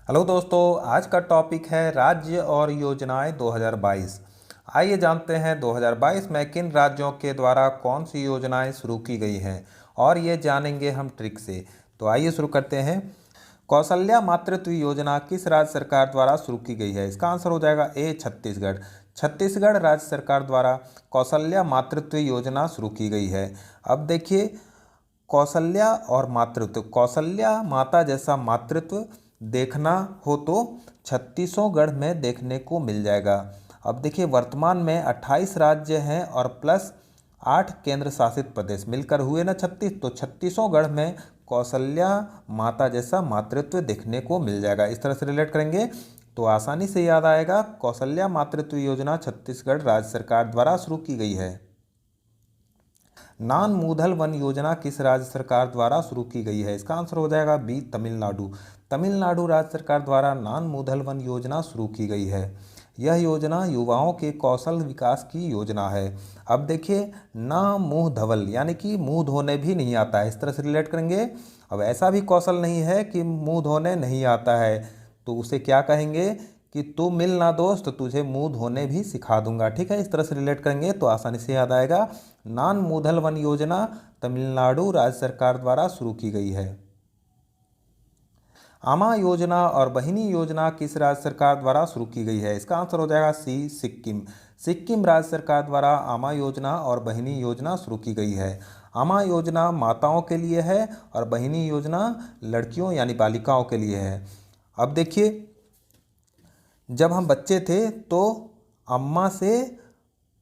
Hello दोस्तों, आज का टॉपिक है राज्य और योजनाएं 2022। आइए जानते हैं 2022 में किन राज्यों के द्वारा कौन सी योजनाएं शुरू की गई हैं और ये जानेंगे हम ट्रिक से। तो आइए शुरू करते हैं। कौशल्या मातृत्व योजना किस राज्य सरकार द्वारा शुरू की गई है? इसका आंसर हो जाएगा ए, छत्तीसगढ़। छत्तीसगढ़ राज्य सरकार द्वारा कौशल्या मातृत्व योजना शुरू की गई है। अब देखिए, कौशल्या और मातृत्व, कौशल्या माता जैसा मातृत्व देखना हो तो छत्तीसगढ़ में देखने को मिल जाएगा। अब देखिए, वर्तमान में 28 राज्य हैं और प्लस 8 केंद्र शासित प्रदेश मिलकर हुए ना 36, तो छत्तीसगढ़ में कौशल्या माता जैसा मातृत्व देखने को मिल जाएगा। इस तरह से रिलेट करेंगे तो आसानी से याद आएगा। कौशल्या मातृत्व योजना छत्तीसगढ़ राज्य सरकार द्वारा शुरू की गई है। नान मूधल वन योजना किस राज्य सरकार द्वारा शुरू की गई है? इसका आंसर हो जाएगा बी, तमिलनाडु। तमिलनाडु राज्य सरकार द्वारा नान मूधल वन योजना शुरू की गई है। यह योजना युवाओं के कौशल विकास की योजना है। अब देखिए, ना मुंह धवल यानी कि मुंह धोने भी नहीं आता है, इस तरह से रिलेट करेंगे। अब ऐसा भी कौशल नहीं है कि मुंह धोने नहीं आता है, तो उसे क्या कहेंगे कि तू मिल ना दोस्त, तुझे मुंह धोने भी सिखा दूंगा। ठीक है, इस तरह से रिलेट करेंगे तो आसानी से याद आएगा। नान मूधल वन योजना तमिलनाडु राज्य सरकार द्वारा शुरू की गई है। आमा योजना और बहिनी योजना किस राज्य सरकार द्वारा शुरू की गई है? इसका आंसर हो जाएगा सी, सिक्किम। सिक्किम राज्य सरकार द्वारा आमा योजना और बहिनी योजना शुरू की गई है। आमा योजना माताओं के लिए है और बहिनी योजना लड़कियों यानी बालिकाओं के लिए है। अब देखिए, जब हम बच्चे थे तो अम्मा से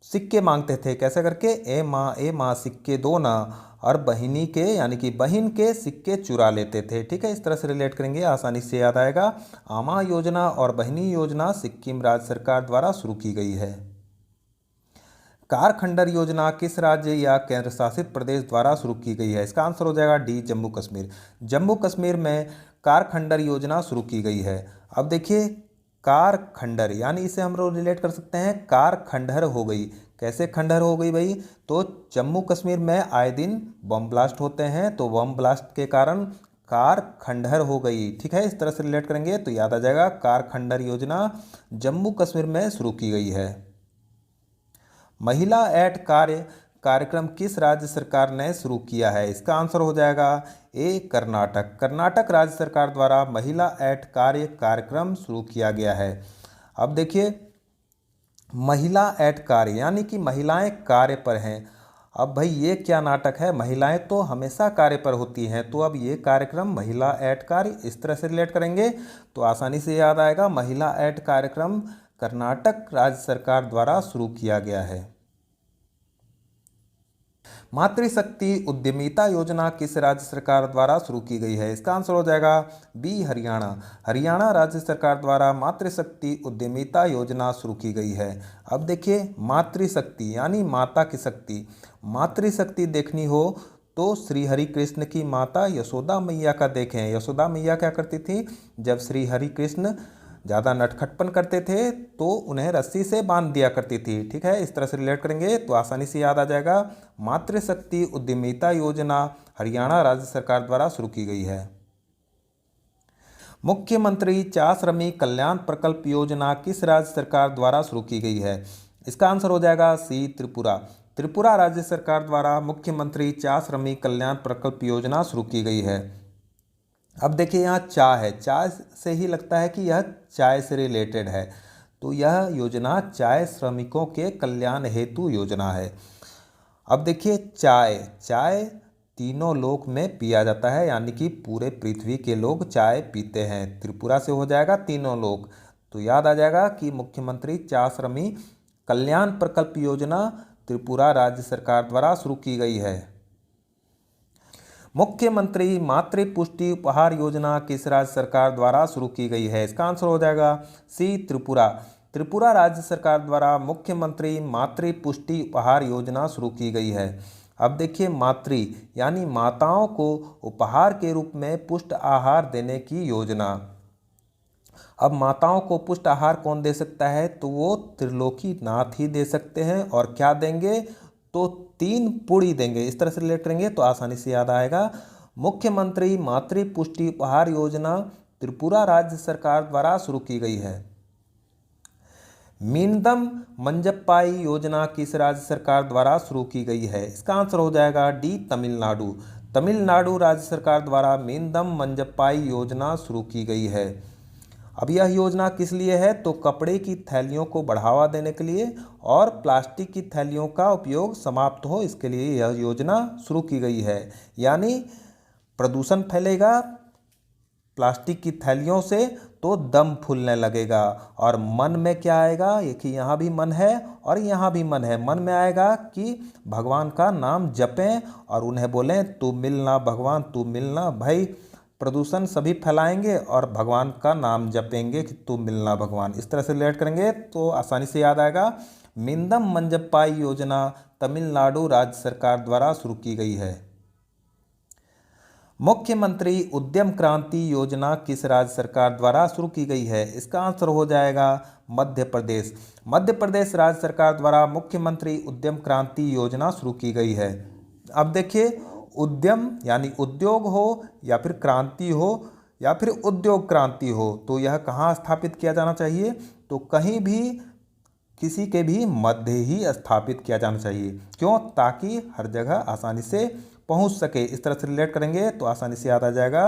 सिक्के मांगते थे, कैसे करके, ए माँ सिक्के दो ना, और बहिनी के यानी कि बहन के सिक्के चुरा लेते थे। ठीक है, इस तरह से रिलेट करेंगे, आसानी से याद आएगा। आमा योजना और बहिनी योजना सिक्किम राज्य सरकार द्वारा शुरू की गई है। कार खंडर योजना किस राज्य या केंद्र शासित प्रदेश द्वारा शुरू की गई है? इसका आंसर हो जाएगा डी, जम्मू कश्मीर। जम्मू कश्मीर में कार खंडर योजना शुरू की गई है। अब देखिए, कार खंडर यानी इसे हम लोग रिलेट कर सकते हैं, कार खंडहर हो गई। कैसे खंडहर हो गई भाई? तो जम्मू कश्मीर में आए दिन बम ब्लास्ट होते हैं, तो बम ब्लास्ट के कारण कार खंडहर हो गई। ठीक है, इस तरह से रिलेट करेंगे तो याद आ जाएगा। कार खंडहर योजना जम्मू कश्मीर में शुरू की गई है। महिला ऐट कार्यक्रम किस राज्य सरकार ने शुरू किया है? इसका आंसर हो जाएगा ए, कर्नाटक। कर्नाटक राज्य सरकार द्वारा महिला ऐट कार्यक्रम शुरू किया गया है। अब देखिए, महिला ऐट कार्य यानी कि महिलाएं कार्य पर हैं। अब भाई ये क्या नाटक है? महिलाएं तो हमेशा कार्य पर होती हैं, तो अब ये कार्यक्रम महिला ऐट कार्य, इस तरह से रिलेट करेंगे तो आसानी से याद आएगा। महिला ऐट कार्यक्रम कर्नाटक राज्य सरकार द्वारा शुरू किया गया है। मातृशक्ति उद्यमिता योजना किस राज्य सरकार द्वारा शुरू की गई है? इसका आंसर हो जाएगा बी, हरियाणा। हरियाणा राज्य सरकार द्वारा मातृशक्ति उद्यमिता योजना शुरू की गई है। अब देखिए, मातृशक्ति यानी माता की शक्ति, मातृशक्ति देखनी हो तो श्री हरि कृष्ण की माता यशोदा मैया का देखें। यशोदा मैया क्या करती थी? जब श्री हरि कृष्ण ज़्यादा नटखटपन करते थे तो उन्हें रस्सी से बांध दिया करती थी। ठीक है, इस तरह से रिलेट करेंगे तो आसानी से याद आ जाएगा। मातृशक्ति उद्यमिता योजना हरियाणा राज्य सरकार द्वारा शुरू की गई है। मुख्यमंत्री चा श्रमिक कल्याण प्रकल्प योजना किस राज्य सरकार द्वारा शुरू की गई है? इसका आंसर हो जाएगा सी, त्रिपुरा। त्रिपुरा राज्य सरकार द्वारा मुख्यमंत्री चा श्रमिक कल्याण प्रकल्प योजना शुरू की गई है। अब देखिए, यहाँ चाय है, चाय से ही लगता है कि यह चाय से रिलेटेड है, तो यह योजना चाय श्रमिकों के कल्याण हेतु योजना है। अब देखिए, चाय चाय तीनों लोक में पिया जाता है, यानी कि पूरे पृथ्वी के लोग चाय पीते हैं। त्रिपुरा से हो जाएगा तीनों लोक, तो याद आ जाएगा कि मुख्यमंत्री चा श्रमिक कल्याण प्रकल्प योजना त्रिपुरा राज्य सरकार द्वारा शुरू की गई है। मुख्यमंत्री मातृ पुष्टि उपहार योजना किस राज्य सरकार द्वारा शुरू की गई है? इसका आंसर हो जाएगा सी, त्रिपुरा। त्रिपुरा राज्य सरकार द्वारा मुख्यमंत्री मातृ पुष्टि उपहार योजना शुरू की गई है। अब देखिए, मातृ यानी माताओं को उपहार के रूप में पुष्ट आहार देने की योजना। अब माताओं को पुष्ट आहार कौन दे सकता है? तो वो त्रिलोकी नाथ ही दे सकते हैं। और क्या देंगे? तो 3 पूड़ी देंगे। इस तरह से रिलेट करेंगे तो आसानी से याद आएगा। मुख्यमंत्री मातृ पुष्टि उपहार योजना त्रिपुरा राज्य सरकार द्वारा शुरू की गई है। मीनदम मंजप्पाई योजना किस राज्य सरकार द्वारा शुरू की गई है? इसका आंसर हो जाएगा डी, तमिलनाडु। तमिलनाडु राज्य सरकार द्वारा मीनदम मंजप्पाई योजना शुरू की गई है। अब यह योजना किस लिए है? तो कपड़े की थैलियों को बढ़ावा देने के लिए और प्लास्टिक की थैलियों का उपयोग समाप्त हो, इसके लिए यह योजना शुरू की गई है। यानी प्रदूषण फैलेगा प्लास्टिक की थैलियों से तो दम फूलने लगेगा, और मन में क्या आएगा? ये कि यहाँ भी मन है और यहाँ भी मन है। मन में आएगा कि भगवान का नाम जपें और उन्हें बोलें तू मिलना भगवान, तू मिलना। भाई प्रदूषण सभी फैलाएंगे और भगवान का नाम जपेंगे कि तू मिलना भगवान। इस तरह से रिलेट करेंगे तो आसानी से याद आएगा। मीनदम मंजप्पाई योजना तमिलनाडु राज्य सरकार द्वारा शुरू की गई है। मुख्यमंत्री उद्यम क्रांति योजना किस राज्य सरकार द्वारा शुरू की गई है? इसका आंसर हो जाएगा मध्य प्रदेश। मध्य प्रदेश राज्य सरकार द्वारा मुख्यमंत्री उद्यम क्रांति योजना शुरू की गई है। अब देखिए, उद्यम यानी उद्योग हो या फिर क्रांति हो या फिर उद्योग क्रांति हो, तो यह कहाँ स्थापित किया जाना चाहिए? तो कहीं भी किसी के भी मध्य ही स्थापित किया जाना चाहिए। क्यों? ताकि हर जगह आसानी से पहुंच सके। इस तरह से रिलेट करेंगे तो आसानी से याद आ जाएगा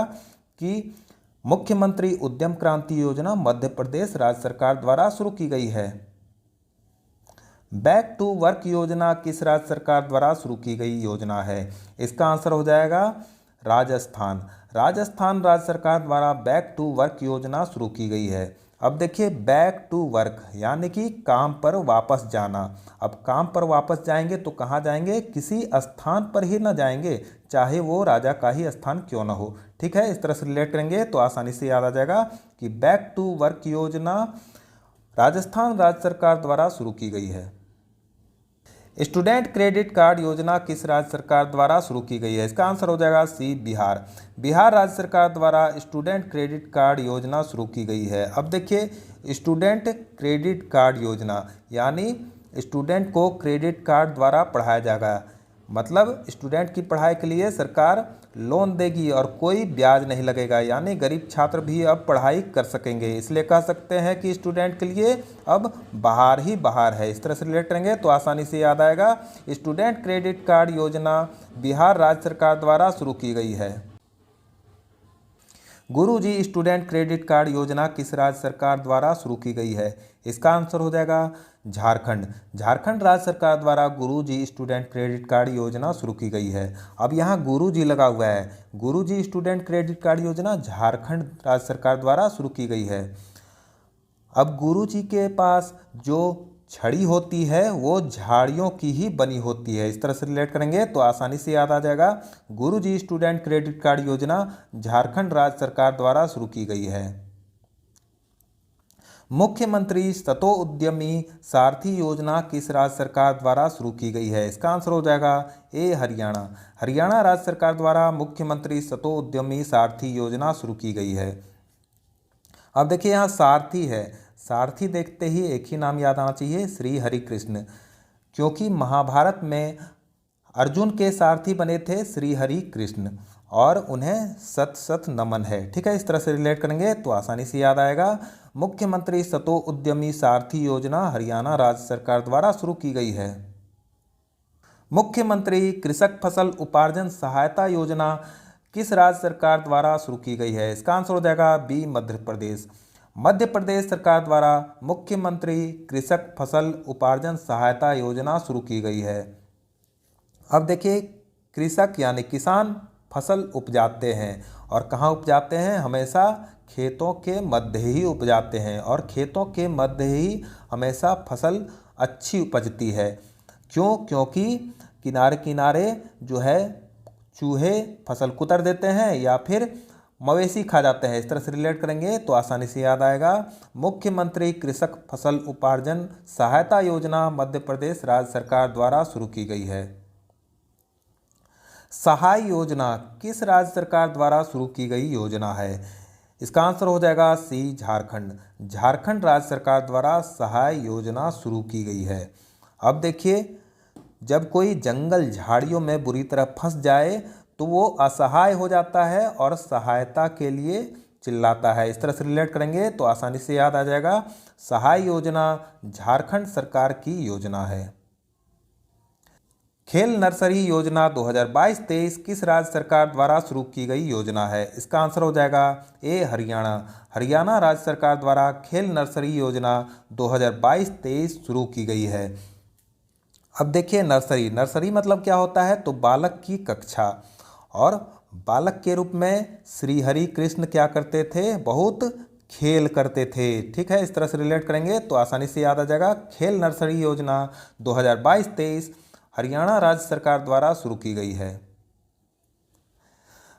कि मुख्यमंत्री उद्यम क्रांति योजना मध्य प्रदेश राज्य सरकार द्वारा शुरू की गई है। बैक टू वर्क योजना किस राज्य सरकार द्वारा शुरू की गई योजना है? इसका आंसर हो जाएगा राजस्थान। राजस्थान राज्य सरकार द्वारा बैक टू वर्क योजना शुरू की गई है। अब देखिए, बैक टू वर्क यानी कि काम पर वापस जाना। अब काम पर वापस जाएंगे तो कहाँ जाएंगे? किसी स्थान पर ही ना जाएंगे, चाहे वो राजा का ही स्थान क्यों ना हो। ठीक है, इस तरह से रिलेट करेंगे तो आसानी से याद आ जाएगा कि बैक टू वर्क योजना राजस्थान राज्य सरकार द्वारा शुरू की गई है। स्टूडेंट क्रेडिट कार्ड योजना किस राज्य सरकार द्वारा शुरू की गई है? इसका आंसर हो जाएगा सी, बिहार। बिहार राज्य सरकार द्वारा स्टूडेंट क्रेडिट कार्ड योजना शुरू की गई है। अब देखिए, स्टूडेंट क्रेडिट कार्ड योजना यानी स्टूडेंट को क्रेडिट कार्ड द्वारा पढ़ाया जाएगा। मतलब स्टूडेंट की पढ़ाई के लिए सरकार लोन देगी और कोई ब्याज नहीं लगेगा, यानी गरीब छात्र भी अब पढ़ाई कर सकेंगे। इसलिए कह सकते हैं कि स्टूडेंट के लिए अब बाहर ही बाहर है। इस तरह से रिलेट करेंगे तो आसानी से याद आएगा। स्टूडेंट क्रेडिट कार्ड योजना बिहार राज्य सरकार द्वारा शुरू की गई है। गुरुजी स्टूडेंट क्रेडिट कार्ड योजना किस राज्य सरकार द्वारा शुरू की गई है? इसका आंसर हो जाएगा झारखंड। झारखंड राज्य सरकार द्वारा गुरुजी स्टूडेंट क्रेडिट कार्ड योजना शुरू की गई है। अब यहाँ गुरुजी लगा हुआ है। गुरुजी स्टूडेंट क्रेडिट कार्ड योजना झारखंड राज्य सरकार द्वारा शुरू की गई है। अब गुरुजी के पास जो छड़ी होती है वो झाड़ियों की ही बनी होती है। इस तरह से रिलेट करेंगे तो आसानी से याद आ जाएगा। गुरुजी स्टूडेंट क्रेडिट कार्ड योजना झारखंड राज्य सरकार द्वारा शुरू की गई है। मुख्यमंत्री सतो उद्यमी सारथी योजना किस राज्य सरकार द्वारा शुरू की गई है? इसका आंसर हो जाएगा ए, हरियाणा। हरियाणा राज्य सरकार द्वारा मुख्यमंत्री सतो उद्यमी सारथी योजना शुरू की गई है। अब देखिए, यहाँ सारथी है। सारथी देखते ही एक ही नाम याद आना चाहिए, श्री हरि कृष्ण, क्योंकि महाभारत में अर्जुन के सारथी बने थे श्री हरि कृष्ण और उन्हें सत सत नमन है। ठीक है, इस तरह से रिलेट करेंगे तो आसानी से याद आएगा। मुख्यमंत्री सतो उद्यमी सारथी योजना हरियाणा राज्य सरकार द्वारा शुरू की गई है। मुख्यमंत्री कृषक फसल उपार्जन सहायता योजना किस राज्य सरकार द्वारा शुरू की गई है? इसका आंसर हो जाएगा बी, मध्य प्रदेश। मध्य प्रदेश सरकार द्वारा मुख्यमंत्री कृषक फसल उपार्जन सहायता योजना शुरू की गई है। अब देखिए, कृषक यानी किसान फसल उपजाते हैं और कहाँ उपजाते हैं? हमेशा खेतों के मध्य ही उपजाते हैं और खेतों के मध्य ही हमेशा फसल अच्छी उपजती है। क्यों? क्योंकि किनारे किनारे जो है चूहे फसल कुतर देते हैं या फिर मवेशी खा जाते हैं। इस तरह से रिलेट करेंगे तो आसानी से याद आएगा। मुख्यमंत्री कृषक फसल उपार्जन सहायता योजना मध्य प्रदेश राज्य सरकार द्वारा शुरू की गई है। सहाय योजना किस राज्य सरकार द्वारा शुरू की गई योजना है? इसका आंसर हो जाएगा सी, झारखंड। झारखंड राज्य सरकार द्वारा सहाय योजना शुरू की गई है। अब देखिए, जब कोई जंगल झाड़ियों में बुरी तरह फंस जाए तो वो असहाय हो जाता है और सहायता के लिए चिल्लाता है। इस तरह से रिलेट करेंगे तो आसानी से याद आ जाएगा। सहाय योजना झारखंड सरकार की योजना है। खेल नर्सरी योजना 2022-23 किस राज्य सरकार द्वारा शुरू की गई योजना है? इसका आंसर हो जाएगा ए हरियाणा। हरियाणा राज्य सरकार द्वारा खेल नर्सरी योजना 2022-23 शुरू की गई है। अब देखिए नर्सरी, नर्सरी मतलब क्या होता है? तो बालक की कक्षा। और बालक के रूप में श्री हरि कृष्ण क्या करते थे? बहुत खेल करते थे। ठीक है, इस तरह से रिलेट करेंगे तो आसानी से याद आ जाएगा। खेल नर्सरी योजना 2022-23 हरियाणा राज्य सरकार द्वारा शुरू की गई है।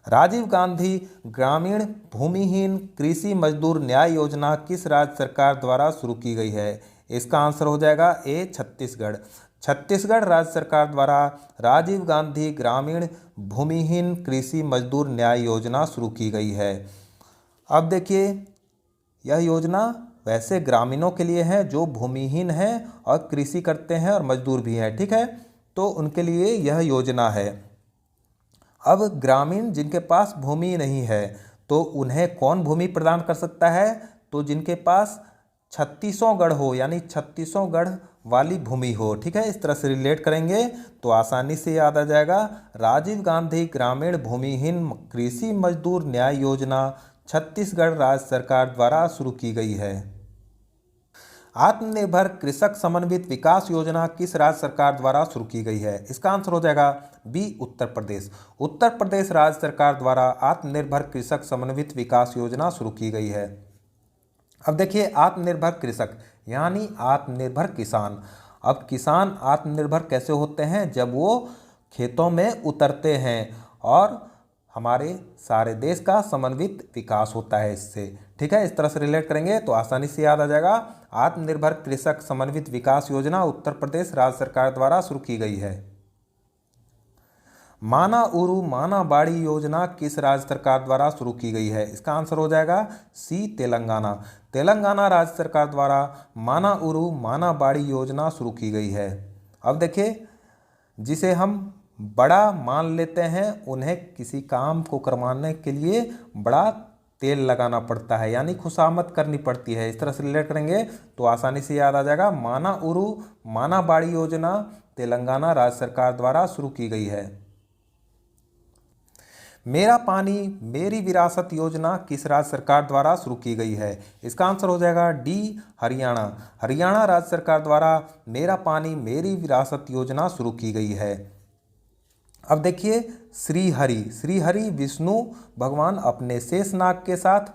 राजीव गांधी ग्रामीण भूमिहीन कृषि मजदूर न्याय योजना किस राज्य सरकार द्वारा शुरू की गई है? इसका आंसर हो जाएगा ए छत्तीसगढ़। छत्तीसगढ़ राज्य सरकार द्वारा राजीव गांधी ग्रामीण भूमिहीन कृषि मजदूर न्याय योजना शुरू की गई है। अब देखिए यह योजना वैसे ग्रामीणों के लिए है जो भूमिहीन हैं और कृषि करते हैं और मजदूर भी हैं। ठीक है, तो उनके लिए यह योजना है। अब ग्रामीण जिनके पास भूमि नहीं है तो उन्हें कौन भूमि प्रदान कर सकता है? तो जिनके पास 3600 गढ़ हो, यानी 3600 गढ़ वाली भूमि हो। ठीक है, इस तरह से रिलेट करेंगे तो आसानी से याद आ जाएगा। राजीव गांधी ग्रामीण भूमिहीन कृषि मजदूर न्याय योजना छत्तीसगढ़ राज्य सरकार द्वारा शुरू की गई है। आत्मनिर्भर कृषक समन्वित विकास योजना किस राज्य सरकार द्वारा शुरू की गई है? इसका आंसर हो जाएगा बी उत्तर प्रदेश। उत्तर प्रदेश राज्य सरकार द्वारा आत्मनिर्भर कृषक समन्वित विकास योजना शुरू की गई है। अब देखिए आत्मनिर्भर कृषक यानी आत्मनिर्भर किसान। अब किसान आत्मनिर्भर कैसे होते हैं? जब वो खेतों में उतरते हैं और हमारे सारे देश का समन्वित विकास होता है इससे। ठीक है, इस तरह से रिलेट करेंगे तो आसानी से याद आ जाएगा। आत्मनिर्भर कृषक समन्वित विकास योजना उत्तर प्रदेश राज्य सरकार द्वारा शुरू की गई है। माना उरु माना बाड़ी योजना किस राज्य सरकार द्वारा शुरू की गई है? इसका आंसर हो जाएगा सी तेलंगाना। तेलंगाना राज्य सरकार द्वारा माना उरु माना बाड़ी योजना शुरू की गई है। अब देखिए जिसे हम बड़ा मान लेते हैं उन्हें किसी काम को करवाने के लिए बड़ा तेल लगाना पड़ता है, यानी खुशामद करनी पड़ती है। इस तरह से रिलेट करेंगे तो आसानी से याद आ जाएगा। माना उरु माना बाड़ी योजना तेलंगाना राज्य सरकार द्वारा शुरू की गई है। मेरा पानी मेरी विरासत योजना किस राज्य सरकार द्वारा शुरू की गई है? इसका आंसर हो जाएगा डी हरियाणा। हरियाणा राज्य सरकार द्वारा मेरा पानी मेरी विरासत योजना शुरू की गई है। अब देखिए श्री हरि विष्णु भगवान अपने शेषनाग के साथ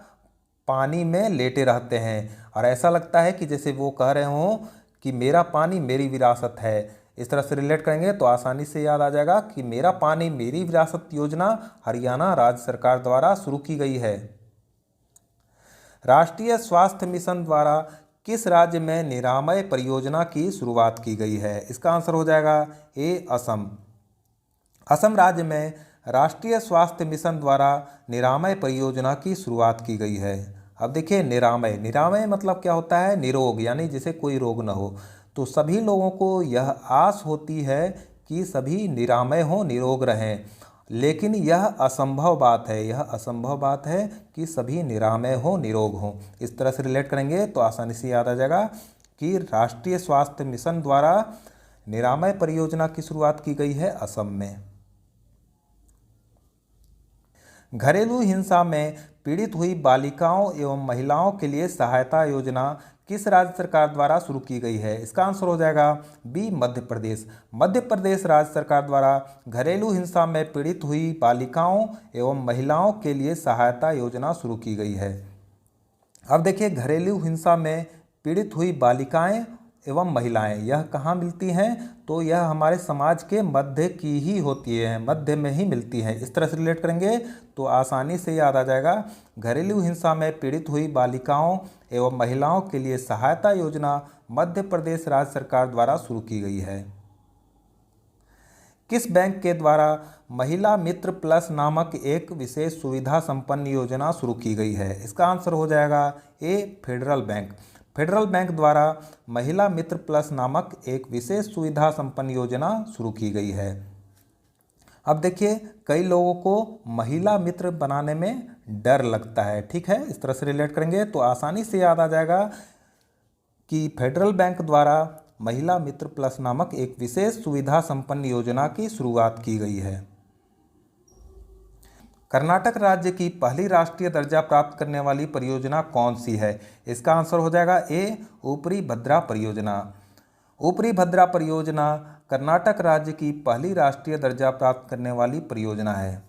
पानी में लेटे रहते हैं और ऐसा लगता है कि जैसे वो कह रहे हों कि मेरा पानी मेरी विरासत है। इस तरह से रिलेट करेंगे तो आसानी से याद आ जाएगा कि मेरा पानी मेरी विरासत योजना हरियाणा राज्य सरकार द्वारा शुरू की गई है। राष्ट्रीय स्वास्थ्य मिशन द्वारा किस राज्य में निरामय परियोजना की शुरुआत की गई है? इसका आंसर हो जाएगा ए असम। असम राज्य में राष्ट्रीय स्वास्थ्य मिशन द्वारा निरामय परियोजना की शुरुआत की गई है। अब देखिए निरामय मतलब क्या होता है? निरोग, यानी जिसे कोई रोग न हो। तो सभी लोगों को यह आस होती है कि सभी निरामय हों, निरोग रहें, लेकिन यह असंभव बात है कि सभी निरामय हों, निरोग हों। इस तरह से रिलेट करेंगे तो आसानी से याद आ जाएगा कि राष्ट्रीय स्वास्थ्य मिशन द्वारा निरामय परियोजना की शुरुआत की गई है असम में। घरेलू हिंसा में पीड़ित हुई बालिकाओं एवं महिलाओं के लिए सहायता योजना किस राज्य सरकार द्वारा शुरू की गई है? इसका आंसर हो जाएगा बी मध्य प्रदेश। मध्य प्रदेश राज्य सरकार द्वारा घरेलू हिंसा में पीड़ित हुई बालिकाओं एवं महिलाओं के लिए सहायता योजना शुरू की गई है। अब देखिए घरेलू हिंसा में पीड़ित हुई बालिकाएं एवं महिलाएं यह कहाँ मिलती हैं? तो यह हमारे समाज के मध्य की ही होती है, मध्य में ही मिलती हैं। इस तरह से रिलेट करेंगे तो आसानी से याद आ जाएगा। घरेलू हिंसा में पीड़ित हुई बालिकाओं एवं महिलाओं के लिए सहायता योजना मध्य प्रदेश राज्य सरकार द्वारा शुरू की गई है। किस बैंक के द्वारा महिला मित्र प्लस नामक एक विशेष सुविधा संपन्न योजना शुरू की गई है? इसका आंसर हो जाएगा ए फेडरल बैंक। फेडरल बैंक द्वारा महिला मित्र प्लस नामक एक विशेष सुविधा संपन्न योजना शुरू की गई है। अब देखिए कई लोगों को महिला मित्र बनाने में डर लगता है। ठीक है, इस तरह से रिलेट करेंगे तो आसानी से याद आ जाएगा कि फेडरल बैंक द्वारा महिला मित्र प्लस नामक एक विशेष सुविधा संपन्न योजना की शुरुआत की गई है। कर्नाटक राज्य की पहली राष्ट्रीय दर्जा प्राप्त करने वाली परियोजना कौन सी है? इसका आंसर हो जाएगा ए, ऊपरी भद्रा परियोजना। ऊपरी भद्रा परियोजना कर्नाटक राज्य की पहली राष्ट्रीय दर्जा प्राप्त करने वाली परियोजना है।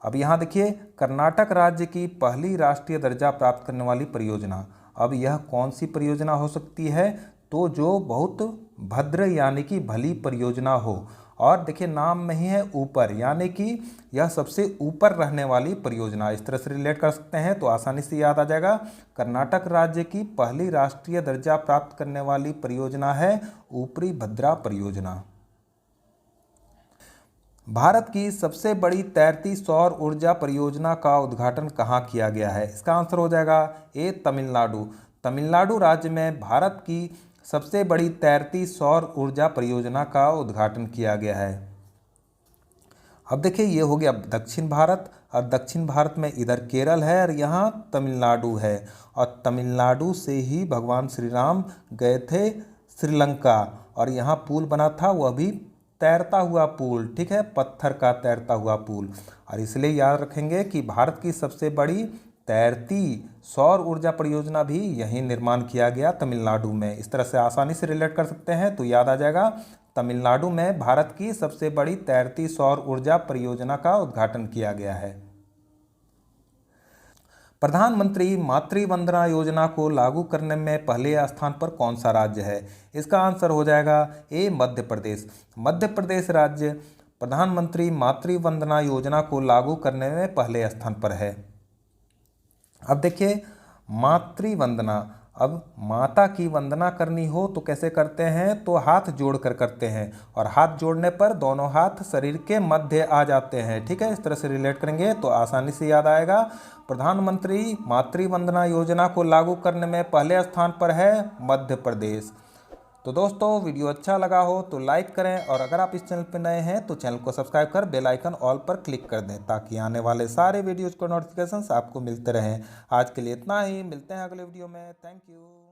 अब यहाँ देखिए, कर्नाटक राज्य की पहली राष्ट्रीय दर्जा प्राप्त करने वाली परियोजना, अब यह कौन सी परियोजना हो सकती है? तो जो बहुत भद्र यानी कि भली परियोजना हो, और देखिए नाम में ही है ऊपर, यानी कि यह सबसे ऊपर रहने वाली परियोजना। इस तरह से रिलेट कर सकते हैं तो आसानी से याद आ जाएगा। कर्नाटक राज्य की पहली राष्ट्रीय दर्जा प्राप्त करने वाली परियोजना है ऊपरी भद्रा परियोजना। भारत की सबसे बड़ी तैरती सौर ऊर्जा परियोजना का उद्घाटन कहाँ किया गया है? इसका आंसर हो जाएगा ए, तमिलनाडु। तमिलनाडु राज्य में भारत की सबसे बड़ी तैरती सौर ऊर्जा परियोजना का उद्घाटन किया गया है। अब देखिए, ये हो गया दक्षिण भारत, और दक्षिण भारत में इधर केरल है और यहाँ तमिलनाडु है, और तमिलनाडु से ही भगवान श्री राम गए थे श्रीलंका, और यहाँ पुल बना था, वह भी तैरता हुआ पुल। ठीक है, पत्थर का तैरता हुआ पुल। और इसलिए याद रखेंगे कि भारत की सबसे बड़ी तैरती सौर ऊर्जा परियोजना भी यहीं निर्माण किया गया तमिलनाडु में। इस तरह से आसानी से रिलेट कर सकते हैं तो याद आ जाएगा, तमिलनाडु में भारत की सबसे बड़ी तैरती सौर ऊर्जा परियोजना का उद्घाटन किया गया है। प्रधानमंत्री मातृ वंदना योजना को लागू करने में पहले स्थान पर कौन सा राज्य है? इसका आंसर हो जाएगा ए, मध्य प्रदेश। मध्य प्रदेश राज्य प्रधानमंत्री मातृ वंदना योजना को लागू करने में पहले स्थान पर है। अब देखिए, मातृ वंदना, अब माता की वंदना करनी हो तो कैसे करते हैं? तो हाथ जोड़कर करते हैं, और हाथ जोड़ने पर दोनों हाथ शरीर के मध्य आ जाते हैं। ठीक है, इस तरह से रिलेट करेंगे तो आसानी से याद आएगा। प्रधानमंत्री मातृ वंदना योजना को लागू करने में पहले स्थान पर है मध्य प्रदेश। तो दोस्तों, वीडियो अच्छा लगा हो तो लाइक करें, और अगर आप इस चैनल पर नए हैं तो चैनल को सब्सक्राइब कर बेल आइकन ऑल पर क्लिक कर दें, ताकि आने वाले सारे वीडियोज़ को नोटिफिकेशंस आपको मिलते रहें। आज के लिए इतना ही, मिलते हैं अगले वीडियो में। Thank you.